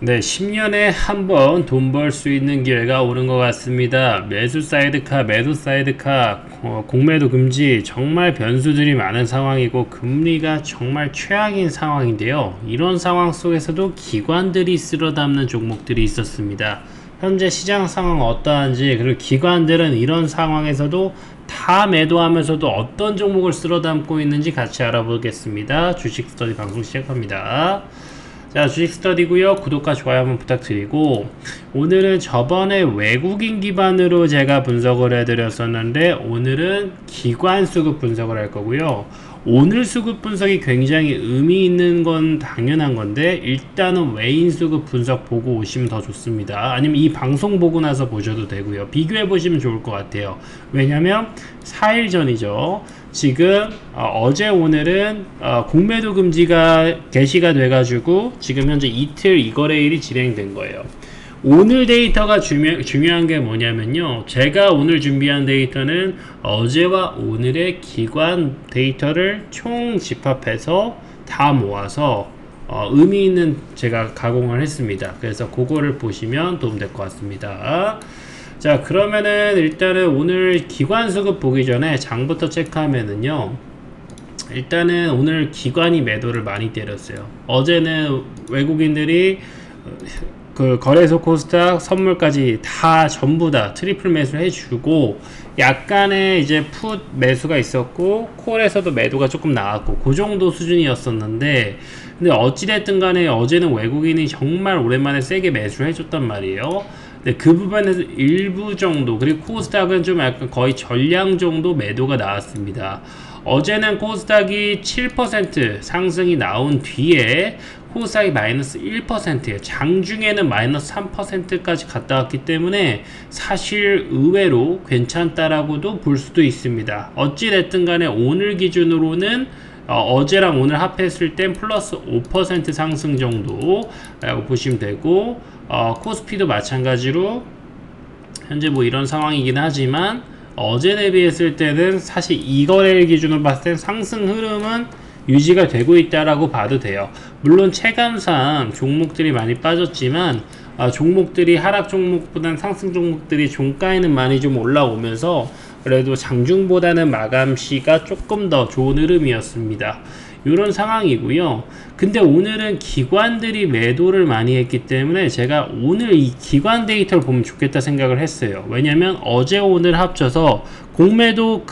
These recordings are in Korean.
네, 10년에 한 번 돈 벌 수 있는 기회가 오는 것 같습니다. 매수 사이드카, 매도 사이드카, 공매도 금지, 정말 변수들이 많은 상황이고 금리가 정말 최악인 상황인데요. 이런 상황 속에서도 기관들이 쓸어 담는 종목들이 있었습니다. 현재 시장 상황 어떠한지, 그리고 기관들은 이런 상황에서도 다 매도하면서도 어떤 종목을 쓸어 담고 있는지 같이 알아보겠습니다. 주식 스터디 방송 시작합니다. 자, 주식 스터디고요. 구독과 좋아요 한번 부탁드리고, 오늘은 저번에 외국인 기반으로 제가 분석을 해드렸었는데 오늘은 기관 수급 분석을 할 거고요. 오늘 수급 분석이 굉장히 의미 있는 건 당연한 건데 일단은 외인 수급 분석 보고 오시면 더 좋습니다. 아니면 이 방송 보고 나서 보셔도 되고요. 비교해 보시면 좋을 것 같아요. 왜냐면 4일 전이죠. 지금 어제 오늘은 공매도 금지가 개시가 돼가지고 지금 현재 이틀 이거래일이 진행된 거예요. 오늘 데이터가 중요한 게 뭐냐면요, 제가 오늘 준비한 데이터는 어제와 오늘의 기관 데이터를 총 집합해서 다 모아서 의미 있는 제가 가공을 했습니다. 그래서 그거를 보시면 도움될 것 같습니다. 자, 그러면은 일단은 오늘 기관 수급 보기 전에 장부터 체크하면은요, 일단은 오늘 기관이 매도를 많이 때렸어요. 어제는 외국인들이 그 거래소 코스닥 선물까지 다 전부 다 트리플 매수를 해주고 약간의 이제 풋 매수가 있었고 콜에서도 매도가 조금 나왔고 그 정도 수준이었었는데, 근데 어찌됐든 간에 어제는 외국인이 정말 오랜만에 세게 매수를 해줬단 말이에요. 근데 그 부분에서 일부 정도, 그리고 코스닥은 좀 약간 거의 전량 정도 매도가 나왔습니다. 어제는 코스닥이 7% 상승이 나온 뒤에 코스닥이 마이너스 1%예요. 장중에는 마이너스 3%까지 갔다 왔기 때문에 사실 의외로 괜찮다라고도 볼 수도 있습니다. 어찌됐든 간에 오늘 기준으로는 어제랑 오늘 합했을 땐 플러스 5% 상승 정도라고 보시면 되고, 코스피도 마찬가지로 현재 뭐 이런 상황이긴 하지만 어제 대비했을 때는 사실 이거래일 기준으로 봤을 땐 상승 흐름은 유지가 되고 있다라고 봐도 돼요. 물론 체감상 종목들이 많이 빠졌지만 종목들이 하락 종목보다는 상승 종목들이 종가에는 많이 좀 올라오면서 그래도 장중보다는 마감시가 조금 더 좋은 흐름이었습니다. 이런 상황이고요. 근데 오늘은 기관들이 매도를 많이 했기 때문에 제가 오늘 이 기관 데이터를 보면 좋겠다 생각을 했어요. 왜냐면 어제 오늘 합쳐서 공매도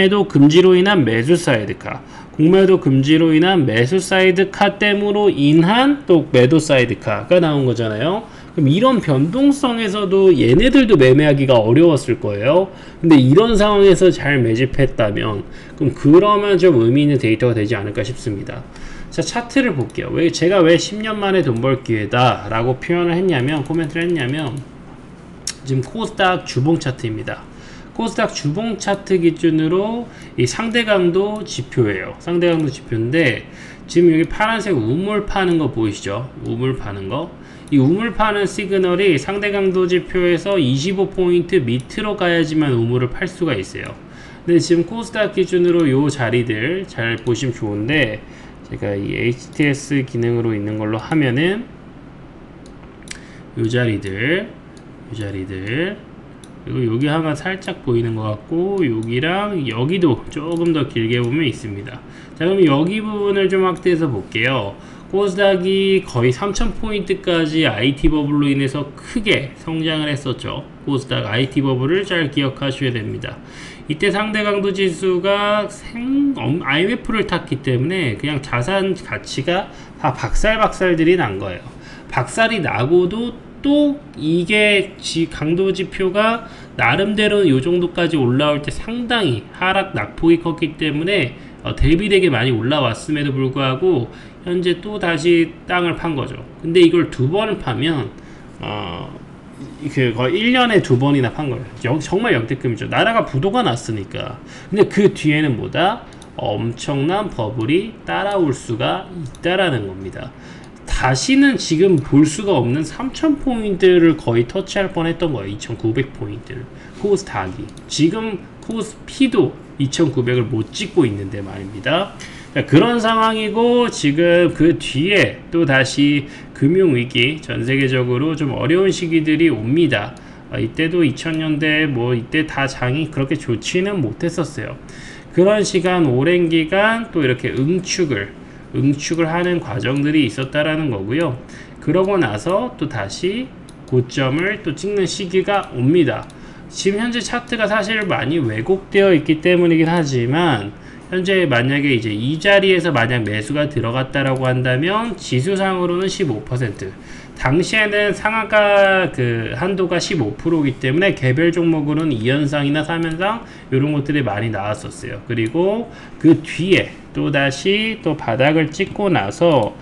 금지로 인한 매수 사이드카, 공매도 금지로 인한 매수 사이드카 때문으로 인한 또 매도 사이드카가 나온 거잖아요. 그럼 이런 변동성에서도 얘네들도 매매하기가 어려웠을 거예요. 근데 이런 상황에서 잘 매집했다면 그러면 좀 의미 있는 데이터가 되지 않을까 싶습니다. 자, 차트를 볼게요. 제가 왜 10년 만에 돈 벌 기회다 라고 표현을 했냐면, 코멘트를 했냐면, 지금 코스닥 주봉 차트입니다. 코스닥 주봉 차트 기준으로 이 상대 강도 지표예요. 상대 강도 지표인데 지금 여기 파란색 우물 파는 거 보이시죠? 우물 파는 거. 이 우물 파는 시그널이 상대 강도 지표에서 25포인트 밑으로 가야지만 우물을 팔 수가 있어요. 근데 지금 코스닥 기준으로 요 자리들 잘 보시면 좋은데, 제가 이 HTS 기능으로 있는 걸로 하면은 요 자리들 그리고 여기 하나 살짝 보이는 것 같고 여기랑 여기도 조금 더 길게 보면 있습니다. 자, 그럼 여기 부분을 좀 확대해서 볼게요. 코스닥이 거의 3000포인트까지 IT 버블로 인해서 크게 성장을 했었죠. 코스닥 IT 버블을 잘 기억하셔야 됩니다. 이때 상대 강도 지수가 IMF를 탔기 때문에 그냥 자산 가치가 다 박살들이 난 거예요. 박살이 나고도 또 이게 강도 지표가 나름대로 요 정도까지 올라올 때 상당히 하락 낙폭이 컸기 때문에 대비되게 많이 올라왔음에도 불구하고 현재 또 다시 땅을 판 거죠. 근데 이걸 두 번을 파면 거의 1년에 두 번이나 판 거예요. 정말 역대급이죠. 나라가 부도가 났으니까. 근데 그 뒤에는 뭐다? 엄청난 버블이 따라올 수가 있다라는 겁니다. 다시는 지금 볼 수가 없는 3000포인트를 거의 터치할 뻔 했던 거예요. 2900포인트를 코스닥이. 지금 코스피도 2900을 못 찍고 있는데 말입니다. 그런 상황이고 지금 그 뒤에 또 다시 금융위기 전 세계적으로 좀 어려운 시기들이 옵니다. 이때도 2000년대 뭐 이때 다 장이 그렇게 좋지는 못했었어요. 그런 시간 오랜 기간 또 이렇게 응축을 하는 과정들이 있었다라는 거고요. 그러고 나서 또 다시 고점을 또 찍는 시기가 옵니다. 지금 현재 차트가 사실 많이 왜곡되어 있기 때문이긴 하지만 현재 만약에 이제 이 자리에서 만약 매수가 들어갔다라고 한다면 지수상으로는 15%, 당시에는 상한가 그 한도가 15%이기 때문에 개별 종목으로는 2연상이나 3연상 이런 것들이 많이 나왔었어요. 그리고 그 뒤에 또 다시 또 바닥을 찍고 나서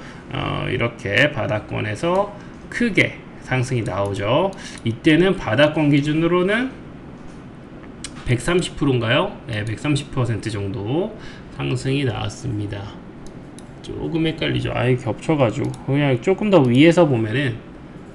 이렇게 바닥권에서 크게 상승이 나오죠. 이때는 바닥권 기준으로는 130%인가요? 네, 130% 정도 상승이 나왔습니다. 조금 헷갈리죠. 아예 겹쳐가지고 그냥 조금 더 위에서 보면은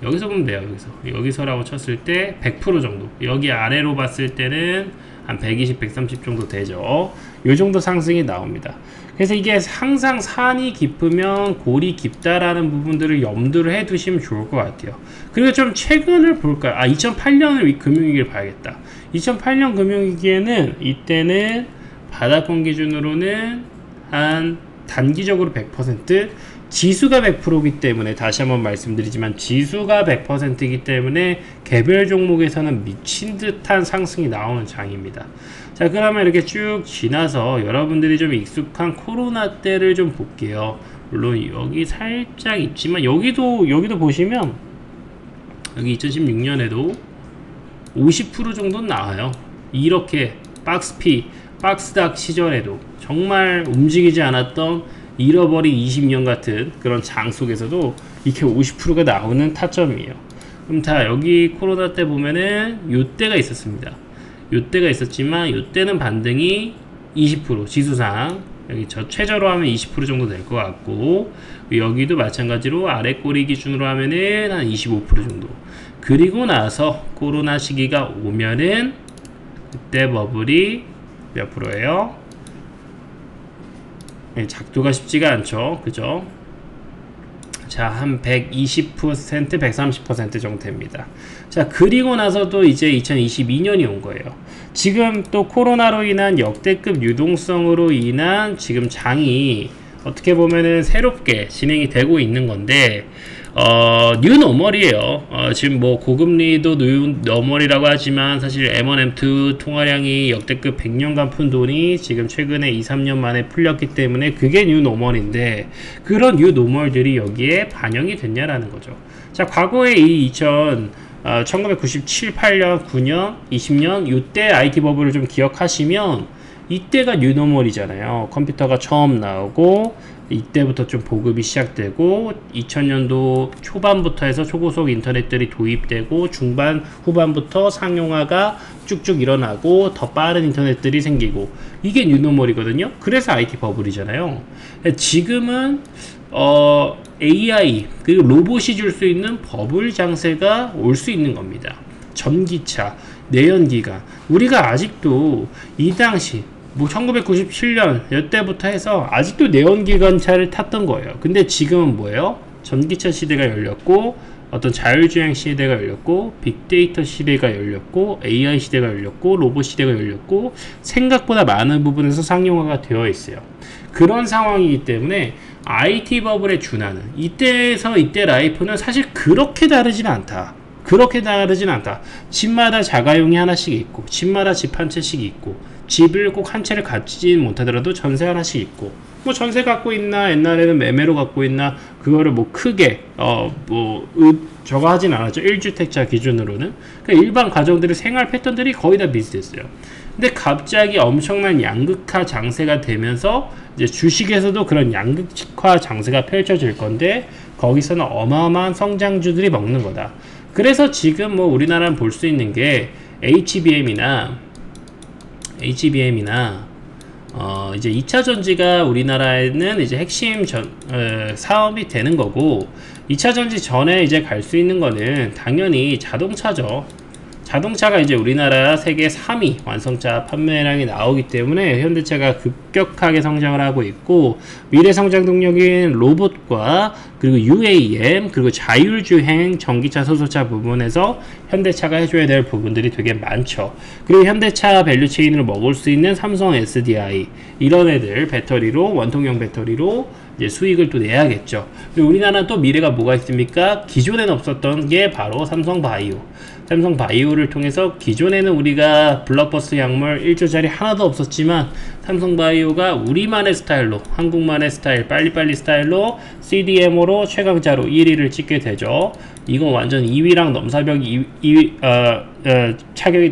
여기서 보면 돼요. 여기서라고 쳤을 때 100% 정도, 여기 아래로 봤을 때는 한 120, 130 정도 되죠. 요 정도 상승이 나옵니다. 그래서 이게 항상 산이 깊으면 골이 깊다라는 부분들을 염두를 해 두시면 좋을 것 같아요. 그리고 좀 최근을 볼까요? 2008년을 금융위기를 봐야겠다. 2008년 금융위기에는 이때는 바닥권 기준으로는 한 단기적으로 100%, 지수가 100%이기 때문에, 다시 한번 말씀드리지만 지수가 100%이기 때문에 개별 종목에서는 미친 듯한 상승이 나오는 장입니다. 자, 그러면 이렇게 쭉 지나서 여러분들이 좀 익숙한 코로나 때를 좀 볼게요. 물론 여기 살짝 있지만 여기도 보시면 여기 2016년에도 50% 정도는 나와요. 이렇게 박스닥 시절에도 정말 움직이지 않았던 잃어버린 20년 같은 그런 장 속에서도 이렇게 50%가 나오는 타점이에요. 그럼 다 여기 코로나 때 보면은 요때가 있었습니다. 요때가 있었지만 요때는 반등이 20% 지수상 여기 저 최저로 하면 20% 정도 될 것 같고, 여기도 마찬가지로 아래 꼬리 기준으로 하면은 한 25% 정도. 그리고 나서 코로나 시기가 오면은 그때 버블이 몇 프로예요? 네, 작도가 쉽지가 않죠. 그죠? 자, 한 120%, 130% 정도 됩니다. 자, 그리고 나서도 이제 2022년이 온 거예요. 지금 또 코로나로 인한 역대급 유동성으로 인한 지금 장이 어떻게 보면은 새롭게 진행이 되고 있는 건데, 뉴노멀이에요. 지금 뭐 고금리도 뉴노멀이라고 하지만 사실 M1, M2 통화량이 역대급 100년간 푼 돈이 지금 최근에 2, 3년 만에 풀렸기 때문에 그게 뉴노멀인데, 그런 뉴노멀들이 여기에 반영이 됐냐라는 거죠. 자, 과거에 이 1997, 8년, 9년, 20년 이때 IT 버블을 좀 기억하시면 이때가 뉴노멀이잖아요. 컴퓨터가 처음 나오고 이때부터 좀 보급이 시작되고 2000년도 초반부터 해서 초고속 인터넷들이 도입되고 중반 후반부터 상용화가 쭉쭉 일어나고 더 빠른 인터넷들이 생기고, 이게 뉴노멀이거든요. 그래서 IT 버블이잖아요. 지금은 AI 그리고 로봇이 줄 수 있는 버블 장세가 올 수 있는 겁니다. 전기차, 내연기관, 우리가 아직도 이 당시 뭐 1997년 이때부터 해서 아직도 내연기관차를 탔던 거예요. 근데 지금은 뭐예요? 전기차 시대가 열렸고, 어떤 자율주행 시대가 열렸고, 빅데이터 시대가 열렸고, AI 시대가 열렸고, 로봇 시대가 열렸고, 생각보다 많은 부분에서 상용화가 되어 있어요. 그런 상황이기 때문에 IT 버블에 준하는 이때에서 이때 라이프는 사실 그렇게 다르진 않다. 집마다 자가용이 하나씩 있고, 집마다 집 한 채씩 있고, 집을 꼭 한 채를 갖지는 못하더라도 전세 하나씩 있고, 뭐 전세 갖고 있나, 옛날에는 매매로 갖고 있나, 그거를 뭐 크게 저거 하진 않았죠. 1주택자 기준으로는. 그러니까 일반 가정들의 생활 패턴들이 거의 다 비슷했어요. 근데 갑자기 엄청난 양극화 장세가 되면서 이제 주식에서도 그런 양극화 장세가 펼쳐질 건데, 거기서는 어마어마한 성장주들이 먹는 거다. 그래서 지금 뭐 우리나라는 볼 수 있는 게 HBM이나 이제 2차 전지가 우리나라에는 이제 핵심 사업이 되는 거고, 2차 전지 전에 이제 갈 수 있는 거는 당연히 자동차죠. 자동차가 이제 우리나라 세계 3위 완성차 판매량이 나오기 때문에 현대차가 급격하게 성장을 하고 있고, 미래 성장 동력인 로봇과 그리고 UAM 그리고 자율주행 전기차 소소차 부분에서 현대차가 해줘야 될 부분들이 되게 많죠. 그리고 현대차 밸류체인을 먹을 수 있는 삼성 SDI 이런 애들 배터리로, 원통형 배터리로 이제 수익을 또 내야겠죠. 그리고 우리나라는 또 미래가 뭐가 있습니까? 기존에는 없었던 게 바로 삼성바이오. 삼성바이오를 통해서 기존에는 우리가 블록버스터 약물 1조짜리 하나도 없었지만, 삼성바이오가 우리만의 스타일로, 한국만의 스타일, 빨리빨리 스타일로 CDMO로 최강자로 1위를 찍게 되죠. 이거 완전 2위랑 넘사벽 2위,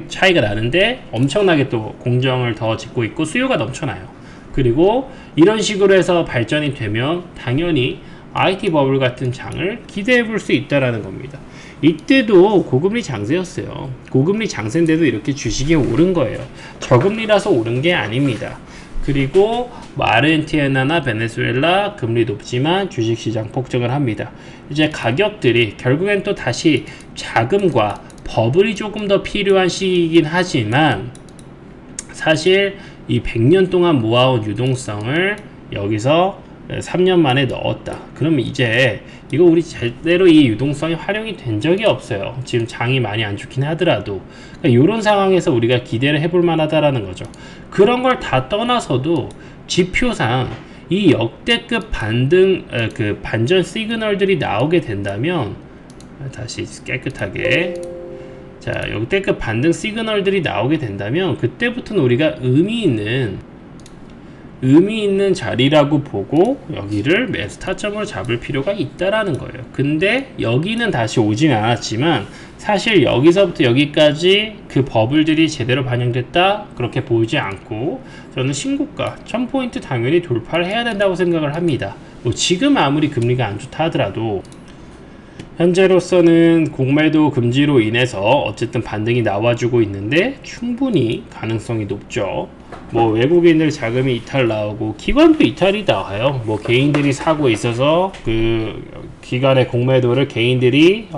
차이가 나는데 엄청나게 또 공정을 더 짓고 있고 수요가 넘쳐나요. 그리고 이런 식으로 해서 발전이 되면 당연히 IT 버블 같은 장을 기대해 볼 수 있다라는 겁니다. 이때도 고금리 장세였어요. 고금리 장세인데도 이렇게 주식이 오른 거예요. 저금리라서 오른 게 아닙니다. 그리고 아르헨티나나 베네수엘라 금리 높지만 주식시장 폭등을 합니다. 이제 가격들이 결국엔 또 다시 자금과 버블이 조금 더 필요한 시기이긴 하지만, 사실 이 100년 동안 모아온 유동성을 여기서 3년 만에 넣었다. 그러면 이제 이거 우리 제대로 이 유동성이 활용이 된 적이 없어요. 지금 장이 많이 안 좋긴 하더라도. 그러니까 이런 상황에서 우리가 기대를 해볼 만하다라는 거죠. 그런 걸 다 떠나서도 지표상 이 역대급 반전 시그널들이 나오게 된다면, 다시 깨끗하게, 자, 역대급 반등 시그널들이 나오게 된다면 그때부터는 우리가 의미 있는 자리라고 보고 여기를 매수 타점으로 잡을 필요가 있다라는 거예요. 근데 여기는 다시 오진 않았지만 사실 여기서부터 여기까지 그 버블들이 제대로 반영됐다 그렇게 보이지 않고, 저는 신고가 1000포인트 당연히 돌파를 해야 된다고 생각을 합니다. 뭐 지금 아무리 금리가 안 좋다 하더라도 현재로서는 공매도 금지로 인해서 어쨌든 반등이 나와주고 있는데 충분히 가능성이 높죠. 뭐 외국인들 자금이 이탈 나오고 기관도 이탈이 나와요. 뭐 개인들이 사고 있어서 그 기관의 공매도를 개인들이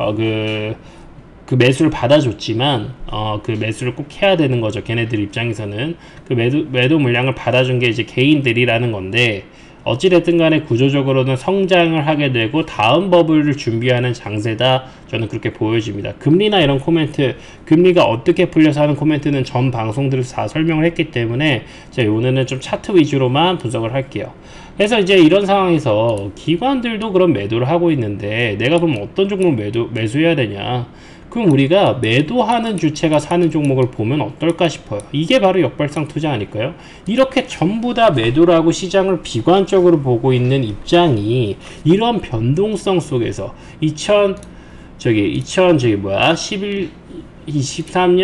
그 매수를 받아줬지만 그 매수를 꼭 해야 되는 거죠. 걔네들 입장에서는 그 매도 물량을 받아준 게 이제 개인들이라는 건데, 어찌됐든 간에 구조적으로는 성장을 하게 되고 다음 버블을 준비하는 장세다, 저는 그렇게 보여집니다. 금리나 이런 코멘트, 금리가 어떻게 풀려서 하는 코멘트는 전 방송들에서 다 설명을 했기 때문에 제가 오늘은 좀 차트 위주로만 분석을 할게요. 그래서 이제 이런 상황에서 기관들도 그런 매도를 하고 있는데 내가 그럼 어떤 종목을 매수해야 되냐? 그럼 우리가 매도하는 주체가 사는 종목을 보면 어떨까 싶어요. 이게 바로 역발상 투자 아닐까요? 이렇게 전부 다 매도를 하고 시장을 비관적으로 보고 있는 입장이 이런 변동성 속에서 23년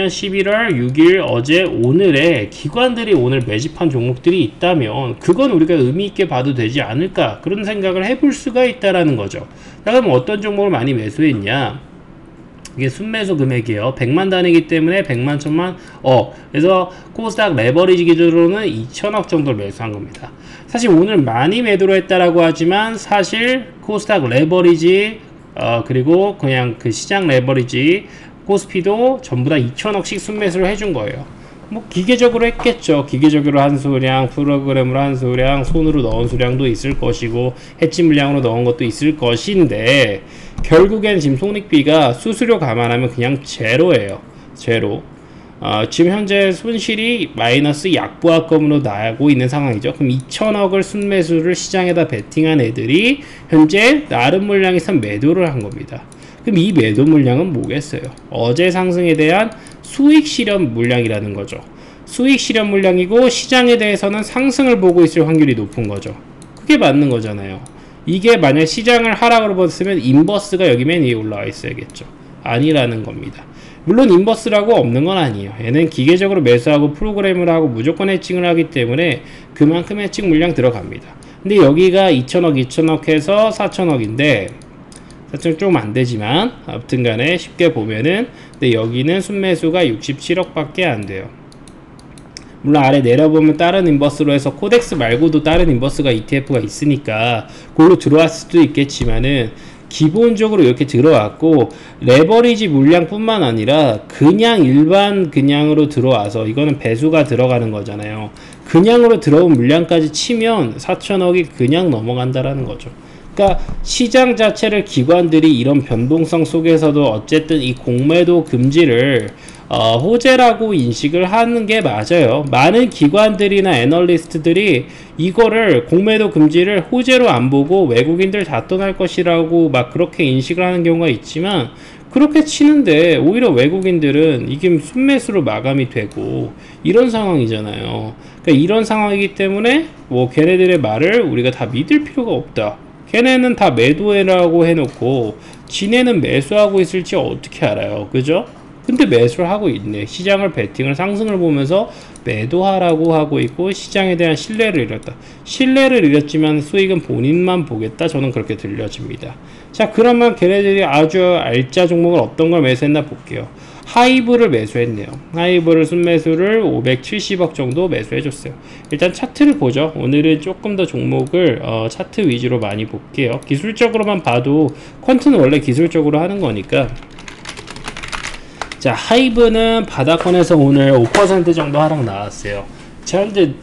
11월 6일 어제 오늘에 기관들이 오늘 매집한 종목들이 있다면 그건 우리가 의미있게 봐도 되지 않을까, 그런 생각을 해볼 수가 있다라는 거죠. 자, 그럼 어떤 종목을 많이 매수했냐? 이게 순매수 금액이에요. 100만 단위이기 때문에 100만, 1000만, 그래서 코스닥 레버리지 기준으로는 2000억 정도를 매수한 겁니다. 사실 오늘 많이 매도를 했다라고 하지만 사실 코스닥 레버리지, 그리고 그냥 그 시장 레버리지, 코스피도 전부 다 2000억씩 순매수를 해준 거예요. 뭐 기계적으로 했겠죠. 기계적으로 한 수량, 프로그램으로 한 수량, 손으로 넣은 수량도 있을 것이고 해치 물량으로 넣은 것도 있을 것인데, 결국엔 지금 손익비가 수수료 감안하면 그냥 제로예요. 제로. 지금 현재 손실이 마이너스 약보합금으로 나고 있는 상황이죠. 그럼 2000억을 순매수를 시장에다 베팅한 애들이 현재 나름 물량에서 매도를 한 겁니다. 그럼 이 매도 물량은 뭐겠어요? 어제 상승에 대한 수익 실현 물량이라는 거죠. 수익 실현 물량이고 시장에 대해서는 상승을 보고 있을 확률이 높은 거죠. 그게 맞는 거잖아요. 이게 만약 시장을 하락으로 봤으면 인버스가 여기 맨 위에 올라와 있어야겠죠. 아니라는 겁니다. 물론 인버스라고 없는 건 아니에요. 얘는 기계적으로 매수하고 프로그램을 하고 무조건 해칭을 하기 때문에 그만큼 해칭 물량 들어갑니다. 근데 여기가 2000억 해서 4000억인데 4천 조금 안 되지만 아무튼 간에 쉽게 보면은, 근데 여기는 순매수가 67억 밖에 안 돼요. 물론 아래 내려보면 다른 인버스로 해서 코덱스 말고도 다른 인버스가 ETF가 있으니까 그걸로 들어왔을 수도 있겠지만은, 기본적으로 이렇게 들어왔고, 레버리지 물량뿐만 아니라 그냥 일반 그냥으로 들어와서, 이거는 배수가 들어가는 거잖아요. 그냥으로 들어온 물량까지 치면 4천억이 그냥 넘어간다라는 거죠. 그러니까 시장 자체를 기관들이 이런 변동성 속에서도 어쨌든 이 공매도 금지를 호재라고 인식을 하는 게 맞아요. 많은 기관들이나 애널리스트들이 이거를 공매도 금지를 호재로 안 보고 외국인들 다 떠날 것이라고 막 그렇게 인식을 하는 경우가 있지만, 그렇게 치는데 오히려 외국인들은 이게 순매수로 마감이 되고 이런 상황이잖아요. 그러니까 이런 상황이기 때문에 뭐 걔네들의 말을 우리가 다 믿을 필요가 없다. 걔네는 다 매도해라고 해놓고 지네는 매수하고 있을지 어떻게 알아요? 그죠? 근데 매수를 하고 있네. 시장을 베팅을 상승을 보면서 매도하라고 하고 있고, 시장에 대한 신뢰를 잃었다. 신뢰를 잃었지만 수익은 본인만 보겠다. 저는 그렇게 들려집니다. 자, 그러면 걔네들이 아주 알짜 종목을 어떤 걸 매수했나 볼게요. 하이브를 매수했네요. 하이브를 순매수를 570억 정도 매수해줬어요. 일단 차트를 보죠. 오늘은 조금 더 종목을 차트 위주로 많이 볼게요. 기술적으로만 봐도 퀀트는 원래 기술적으로 하는 거니까. 자, 하이브는 바닥권에서 오늘 5% 정도 하락 나왔어요. 제가 이제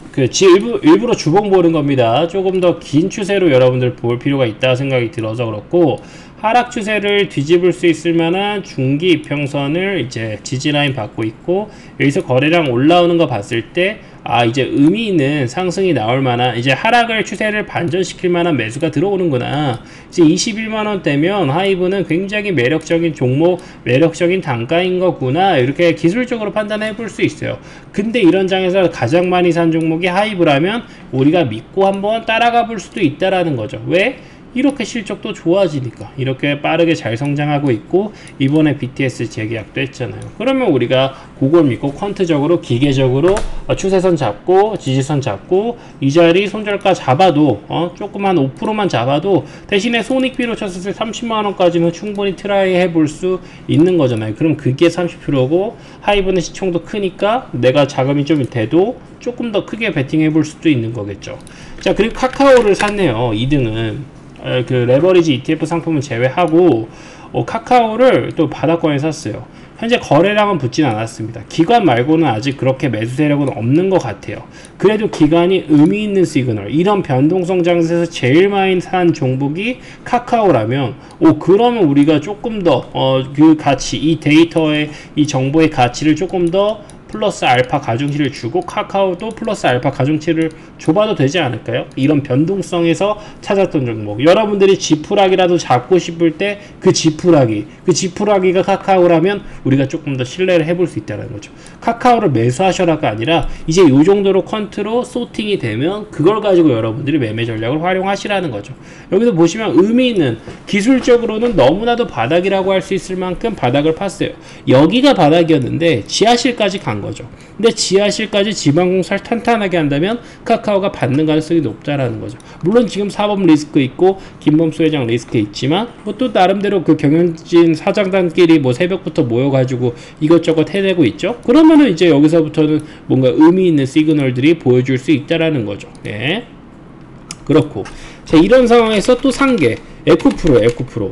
일부러 주봉 보는 겁니다. 조금 더 긴 추세로 여러분들 볼 필요가 있다 생각이 들어서 그렇고, 하락 추세를 뒤집을 수 있을 만한 중기 이평선을 이제 지지라인 받고 있고, 여기서 거래량 올라오는 거 봤을 때 이제 의미 있는 상승이 나올 만한, 이제 하락을 추세를 반전시킬 만한 매수가 들어오는구나. 이제 21만원 대면 하이브는 굉장히 매력적인 종목, 매력적인 단가인 거구나. 이렇게 기술적으로 판단해 볼 수 있어요. 근데 이런 장에서 가장 많이 산 종목이 하이브라면 우리가 믿고 한번 따라가 볼 수도 있다라는 거죠. 왜? 이렇게 실적도 좋아지니까. 이렇게 빠르게 잘 성장하고 있고, 이번에 BTS 재계약도 했잖아요. 그러면 우리가 그걸 믿고 퀀트적으로 기계적으로 추세선 잡고 지지선 잡고 이 자리 손절가 잡아도 조금 한 5%만 잡아도 대신에 손익비로 쳤을 때 30만원까지는 충분히 트라이 해볼 수 있는 거잖아요. 그럼 그게 30%고, 하이브는 시총도 크니까 내가 자금이 좀 돼도 조금 더 크게 베팅해 볼 수도 있는 거겠죠. 자, 그리고 카카오를 샀네요. 2등은 그 레버리지 ETF 상품은 제외하고 카카오를 또 바닥권에 샀어요. 현재 거래량은 붙진 않았습니다. 기관 말고는 아직 그렇게 매수 세력은 없는 것 같아요. 그래도 기관이 의미 있는 시그널, 이런 변동성 장세에서 제일 많이 산 종목이 카카오라면, 그러면 우리가 조금 더 그 가치, 이 데이터의 이 정보의 가치를 조금 더 플러스 알파 가중치를 주고 카카오도 플러스 알파 가중치를 줘봐도 되지 않을까요? 이런 변동성에서 찾았던 종목, 여러분들이 지푸라기라도 잡고 싶을 때 그 지푸라기가 카카오라면 우리가 조금 더 신뢰를 해볼 수 있다는 거죠. 카카오를 매수하셔라가 아니라 이제 이 정도로 퀀트로 소팅이 되면 그걸 가지고 여러분들이 매매 전략을 활용하시라는 거죠. 여기서 보시면 의미 있는, 기술적으로는 너무나도 바닥이라고 할 수 있을 만큼 바닥을 팠어요. 여기가 바닥이었는데 지하실까지 간 거죠. 근데 지하실까지 지방공사를 탄탄하게 한다면 카카오가 받는 가능성이 높다라는 거죠. 물론 지금 사법 리스크 있고 김범수 회장 리스크 있지만 또 나름대로 그 경영진 사장단끼리 새벽부터 모여가지고 이것저것 해내고 있죠. 그러면은 이제 여기서부터는 뭔가 의미 있는 시그널들이 보여줄 수 있다라는 거죠. 예. 그렇고, 자, 이런 상황에서 또 산 게 에코프로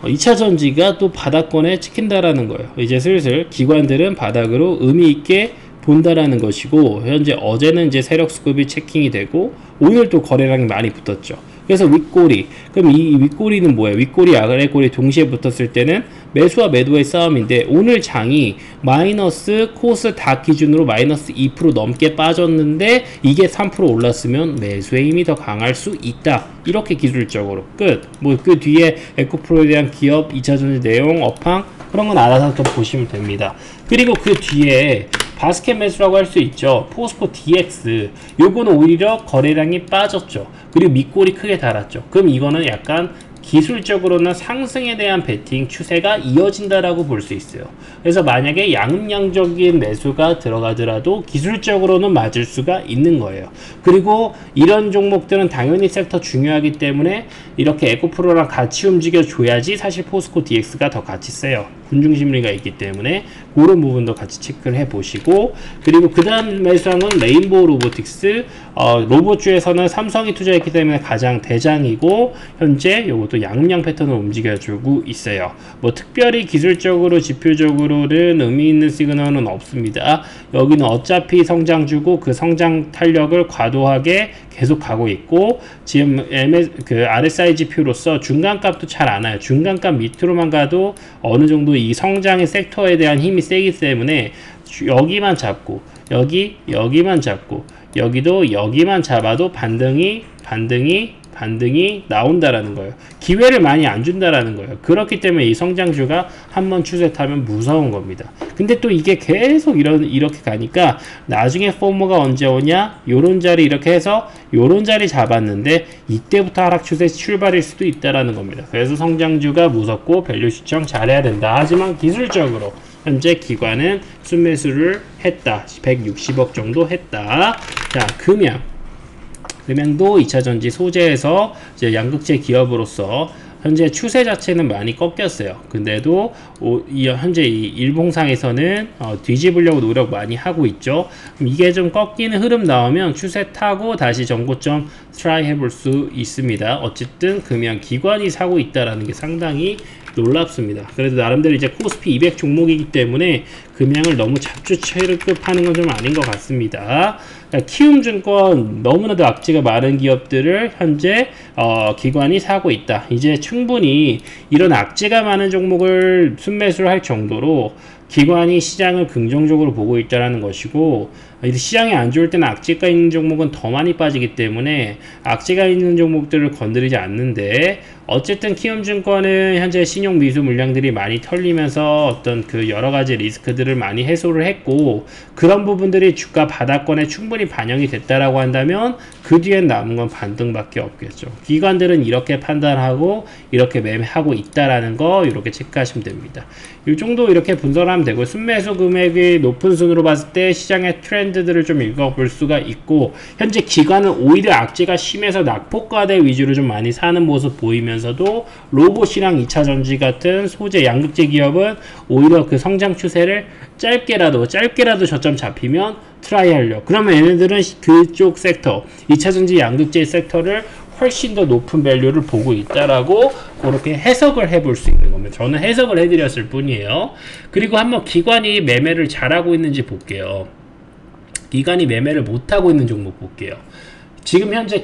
2차전지가 또 바닥권에 찍힌다라는 거예요. 이제 슬슬 기관들은 바닥으로 의미 있게 본다라는 것이고, 현재 어제는 이제 세력 수급이 체킹이 되고 오늘 또 거래량이 많이 붙었죠. 그래서 윗꼬리, 그럼 이 윗꼬리는 뭐예요? 윗꼬리, 아래꼬리 동시에 붙었을 때는 매수와 매도의 싸움인데, 오늘 장이 마이너스 코스 다 기준으로 마이너스 2% 넘게 빠졌는데 이게 3% 올랐으면 매수의 힘이 더 강할 수 있다. 이렇게 기술적으로 끝. 그 뒤에 에코프로에 대한 기업 2차전지 내용, 업황 그런 건 알아서 좀 보시면 됩니다. 그리고 그 뒤에 바스켓 매수라고 할 수 있죠. 포스코 DX, 요거는 오히려 거래량이 빠졌죠. 그리고 밑골이 크게 달았죠. 그럼 이거는 약간 기술적으로는 상승에 대한 베팅 추세가 이어진다라고 볼 수 있어요. 그래서 만약에 양음양적인 매수가 들어가더라도 기술적으로는 맞을 수가 있는 거예요. 그리고 이런 종목들은 당연히 섹터 중요하기 때문에 이렇게 에코프로랑 같이 움직여 줘야지 사실 포스코 DX가 더 같이 세요. 군중심리가 있기 때문에 그런 부분도 같이 체크를 해 보시고, 그리고 그 다음 매수항은 레인보우 로보틱스, 로봇주에서는 삼성이 투자했기 때문에 가장 대장이고, 현재 요것도 또 양음양 패턴을 움직여주고 있어요. 뭐 특별히 기술적으로 지표적으로는 의미 있는 시그널은 없습니다. 여기는 어차피 성장주고 그 성장 탄력을 과도하게 계속 가고 있고, 지금 그 RSI 지표로서 중간값도 잘 안 와요. 중간값 밑으로만 가도 어느 정도 이 성장의 섹터에 대한 힘이 세기 때문에 여기만 잡고 여기만 잡고 여기도 여기만 잡아도 반등이 나온다라는 거예요. 기회를 많이 안 준다라는 거예요. 그렇기 때문에 이 성장주가 한번 추세 타면 무서운 겁니다. 근데 또 이게 계속 이렇게 가니까 나중에 포머가 언제 오냐? 요런 자리 이렇게 해서 요런 자리 잡았는데 이때부터 하락 추세 출발일 수도 있다라는 겁니다. 그래서 성장주가 무섭고 밸류 시청 잘해야 된다. 하지만 기술적으로 현재 기관은 순매수를 했다. 160억 정도 했다. 자, 금양도 2차전지 소재에서 이제 양극재 기업으로서 현재 추세 자체는 많이 꺾였어요. 근데도 현재 이 일봉상에서는 뒤집으려고 노력 많이 하고 있죠. 이게 좀 꺾이는 흐름 나오면 추세 타고 다시 전고점 트라이 해볼 수 있습니다. 어쨌든 금양 기관이 사고 있다라는 게 상당히 놀랍습니다. 그래도 나름대로 이제 코스피 200 종목이기 때문에 금양을 너무 잡주 취급하는 건 좀 아닌 것 같습니다. 키움증권 너무나도 악재가 많은 기업들을 현재 기관이 사고 있다. 이제 충분히 이런 악재가 많은 종목을 순매수를 할 정도로 기관이 시장을 긍정적으로 보고 있다는 것이고, 시장이 안 좋을 때는 악재가 있는 종목은 더 많이 빠지기 때문에 악재가 있는 종목들을 건드리지 않는데, 어쨌든 키움증권은 현재 신용 미수 물량들이 많이 털리면서 어떤 그 여러 가지 리스크들을 많이 해소를 했고, 그런 부분들이 주가 바닥권에 충분히 반영이 됐다라고 한다면 그 뒤엔 남은 건 반등밖에 없겠죠. 기관들은 이렇게 판단하고 이렇게 매매하고 있다라는 거 이렇게 체크하시면 됩니다. 이 정도 이렇게 분석하면 되고, 순매수 금액이 높은 순으로 봤을 때 시장의 트렌드들을 좀 읽어볼 수가 있고, 현재 기관은 오히려 악재가 심해서 낙폭과대 위주로 좀 많이 사는 모습 보이면서도 로봇이랑 2차전지 같은 소재 양극재 기업은 오히려 그 성장 추세를 짧게라도 저점 잡히면 트라이 하려. 그러면 얘네들은 그쪽 섹터 2차전지 양극재 섹터를 훨씬 더 높은 밸류를 보고 있다라고 그렇게 해석을 해볼 수 있는 겁니다. 저는 해석을 해드렸을 뿐이에요. 그리고 한번 기관이 매매를 잘하고 있는지 볼게요. 기관이 매매를 못하고 있는 종목 볼게요. 지금 현재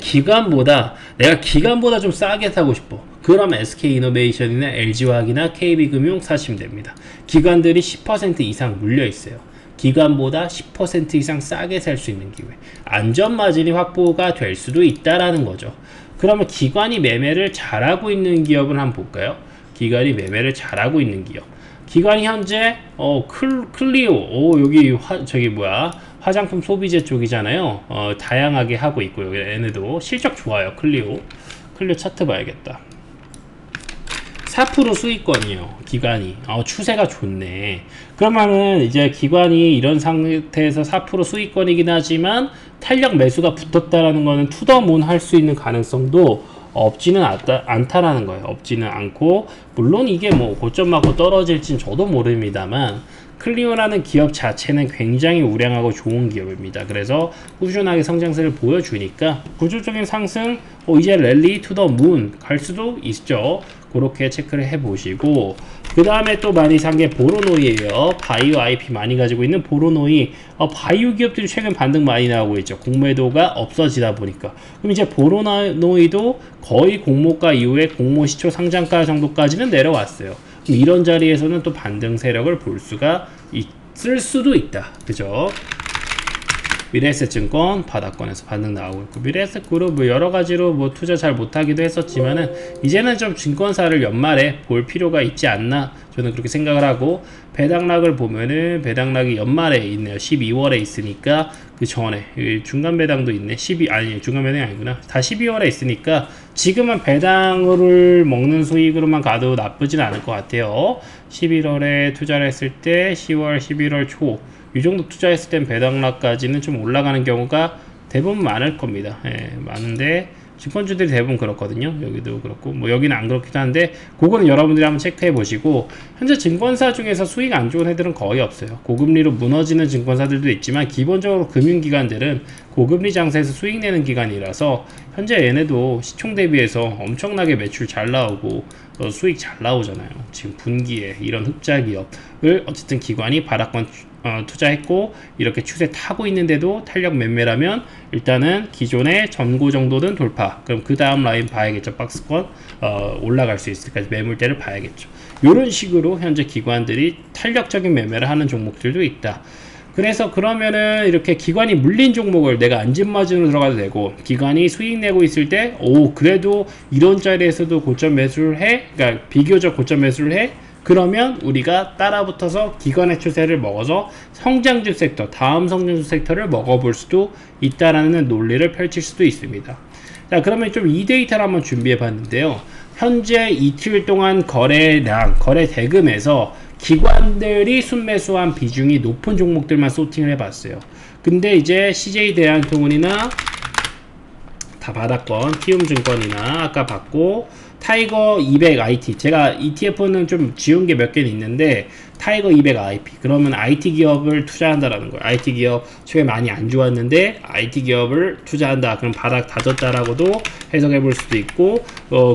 내가 기관보다 좀 싸게 사고 싶어. 그럼 SK이노베이션이나 LG화학이나 KB금융 사시면 됩니다. 기관들이 10% 이상 물려 있어요. 기관보다 10% 이상 싸게 살 수 있는 기회. 안전마진이 확보가 될 수도 있다라는 거죠. 그러면 기관이 매매를 잘하고 있는 기업은 한번 볼까요? 기관이 매매를 잘하고 있는 기업. 기관이 현재 클리오, 여기 화장품 소비재 쪽이잖아요. 다양하게 하고 있고요. 얘네도 실적 좋아요. 클리오 차트 봐야겠다. 4% 수익권이요. 기관이. 추세가 좋네. 그러면은 이제 기관이 이런 상태에서 4% 수익권이긴 하지만 탄력 매수가 붙었다라는 거는 투더문 할 수 있는 가능성도 없지는 않다라는 거예요. 없지는 않고, 물론 이게 뭐 고점 맞고 떨어질진 저도 모릅니다만, 클리오라는 기업 자체는 굉장히 우량하고 좋은 기업입니다. 그래서 꾸준하게 성장세를 보여주니까 구조적인 상승, 이제 랠리 투 더 문 갈 수도 있죠. 그렇게 체크를 해보시고, 그 다음에 또 많이 산 게 보로노이에요. 바이오 IP 많이 가지고 있는 보로노이. 바이오 기업들이 최근 반등 많이 나오고 있죠. 공매도가 없어지다 보니까. 그럼 이제 보로노이도 거의 공모가 이후에 공모 시초 상장가 정도까지는 내려왔어요. 이런 자리에서는 또 반등 세력을 볼 수가 있을 수도 있다. 그죠? 미래에셋증권 바닥권에서 반등 나오고 있고, 미래에셋그룹 여러 가지로 투자 잘 못하기도 했었지만은 이제는 좀 증권사를 연말에 볼 필요가 있지 않나, 저는 그렇게 생각을 하고, 배당락을 보면은 배당락이 연말에 있네요. 12월에 있으니까 그 전에 중간 배당도 있네. 중간 배당이 아니구나. 다 12월에 있으니까 지금은 배당을 먹는 수익으로만 가도 나쁘진 않을 것 같아요. 11월에 투자를 했을 때 10월, 11월 초 이 정도 투자했을 땐 배당락까지는 좀 올라가는 경우가 대부분 많을 겁니다. 많은데 증권주들이 대부분 그렇거든요. 여기도 그렇고 뭐 여기는 안 그렇기도 한데 그거는 여러분들이 한번 체크해 보시고, 현재 증권사 중에서 수익 안 좋은 애들은 거의 없어요. 고금리로 무너지는 증권사들도 있지만 기본적으로 금융기관들은 고금리 장세에서 수익 내는 기관이라서 현재 얘네도 시총 대비해서 엄청나게 매출 잘 나오고 수익 잘 나오잖아요. 지금 분기에 이런 흑자 기업을 어쨌든 기관이 바닥권 투자했고 이렇게 추세 타고 있는데도 탄력 매매라면 일단은 기존의 전고 정도는 돌파, 그럼 그 다음 라인 봐야겠죠. 박스권 올라갈 수 있을까, 매물대를 봐야겠죠. 이런 식으로 현재 기관들이 탄력적인 매매를 하는 종목들도 있다. 그래서 그러면은 이렇게 기관이 물린 종목을 내가 안전마진으로 들어가도 되고, 기관이 수익 내고 있을 때 그래도 이런 자리에서도 고점 매수를 해, 그러니까 비교적 고점 매수를 해, 그러면 우리가 따라붙어서 기관의 추세를 먹어서 성장주 섹터, 다음 성장주 섹터를 먹어볼 수도 있다라는 논리를 펼칠 수도 있습니다. 자, 그러면 좀 이 데이터를 한번 준비해 봤는데요. 현재 이틀 동안 거래량, 거래 대금에서 기관들이 순매수한 비중이 높은 종목들만 소팅을 해봤어요. 근데 이제 CJ대한통운이나 다 받았건, 키움증권이나 아까 받고, 타이거 200 IT, 제가 ETF는 좀 지운 게 몇 개는 있는데 타이거 200 IP, 그러면 IT 기업을 투자한다라는 거예요. IT 기업 최근에 많이 안 좋았는데 IT 기업을 투자한다, 그럼 바닥 다졌다라고도 해석해 볼 수도 있고,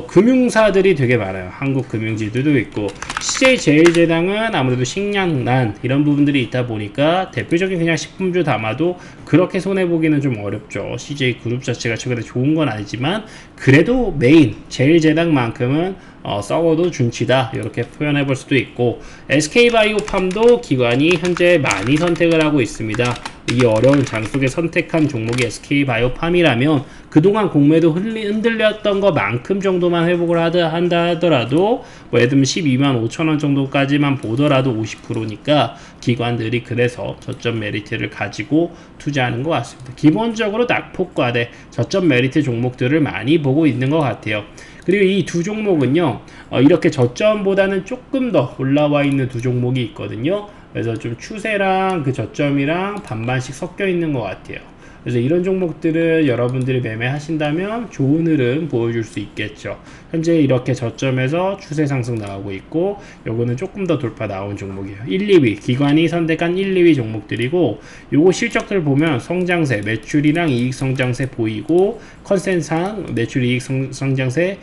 금융사들이 되게 많아요. 한국금융지들도 있고, CJ제일제당은 아무래도 식량난 이런 부분들이 있다 보니까 대표적인 그냥 식품주 담아도 그렇게 손해보기는 좀 어렵죠. CJ그룹 자체가 최근에 좋은 건 아니지만 그래도 메인 제일제당만큼은 썩어도 준치다, 이렇게 표현해 볼 수도 있고, SK바이오팜도 기관이 현재 많이 선택을 하고 있습니다. 이 어려운 장 속에 선택한 종목이 SK바이오팜이라면 그동안 공매도 흔들렸던 것만큼 정도만 회복을 한다 하더라도, 뭐 예를 들면 12만 5천원 정도까지만 보더라도 50%니까 기관들이 그래서 저점 메리트를 가지고 투자하는 것 같습니다. 기본적으로 낙폭과대 저점 메리트 종목들을 많이 보고 있는 것 같아요. 그리고 이 두 종목은요, 이렇게 저점보다는 조금 더 올라와 있는 두 종목이 있거든요. 그래서 좀 추세랑 그 저점이랑 반반씩 섞여 있는 것 같아요. 그래서 이런 종목들을 여러분들이 매매하신다면 좋은 흐름 보여줄 수 있겠죠. 현재 이렇게 저점에서 추세 상승 나오고 있고, 요거는 조금 더 돌파 나온 종목이에요. 1, 2위 기관이 선택한 1, 2위 종목들이고, 요거 실적들 보면 성장세, 매출이랑 이익 성장세 보이고, 컨센상 매출 이익 성장세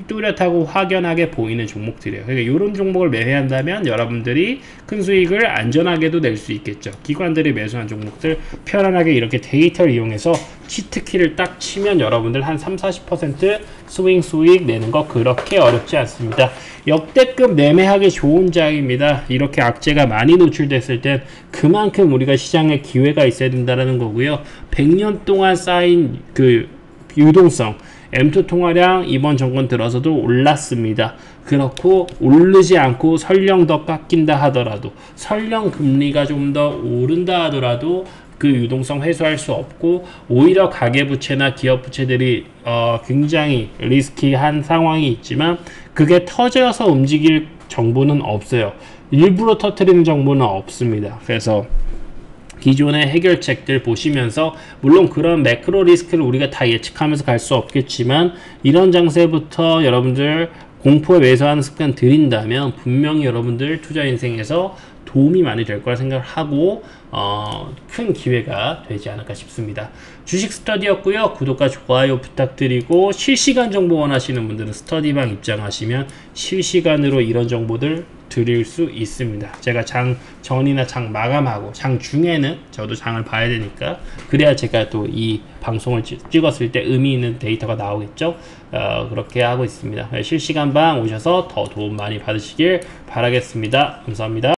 뚜렷하고 확연하게 보이는 종목들이에요. 그러니까 이런 종목을 매매한다면 여러분들이 큰 수익을 안전하게도 낼 수 있겠죠. 기관들이 매수한 종목들 편안하게 이렇게 데이터를 이용해서 치트키를 딱 치면 여러분들 한 30-40% 스윙 수익 내는 거 그렇게 어렵지 않습니다. 역대급 매매하기 좋은 장입니다. 이렇게 악재가 많이 노출됐을 땐 그만큼 우리가 시장에 기회가 있어야 된다는 거고요. 100년 동안 쌓인 그 유동성, M2 통화량 이번 정권 들어서도 올랐습니다. 그렇고 오르지 않고 설령 더 깎인다 하더라도, 설령 금리가 좀 더 오른다 하더라도 그 유동성 회수할 수 없고, 오히려 가계부채나 기업부채들이 굉장히 리스키한 상황이 있지만 그게 터져서 움직일 정보는 없어요. 일부러 터뜨리는 정보는 없습니다. 그래서 기존의 해결책들 보시면서, 물론 그런 매크로 리스크를 우리가 다 예측하면서 갈 수 없겠지만 이런 장세부터 여러분들 공포에 매수하는 습관 들인다면 분명히 여러분들 투자 인생에서 도움이 많이 될 거라 생각을 하고 큰 기회가 되지 않을까 싶습니다. 주식 스터디였고요. 구독과 좋아요 부탁드리고, 실시간 정보 원하시는 분들은 스터디방 입장하시면 실시간으로 이런 정보들 드릴 수 있습니다. 제가 장 전이나 장 마감하고 장 중에는 저도 장을 봐야 되니까, 그래야 제가 또 이 방송을 찍었을 때 의미 있는 데이터가 나오겠죠. 그렇게 하고 있습니다. 실시간 방 오셔서 더 도움 많이 받으시길 바라겠습니다. 감사합니다.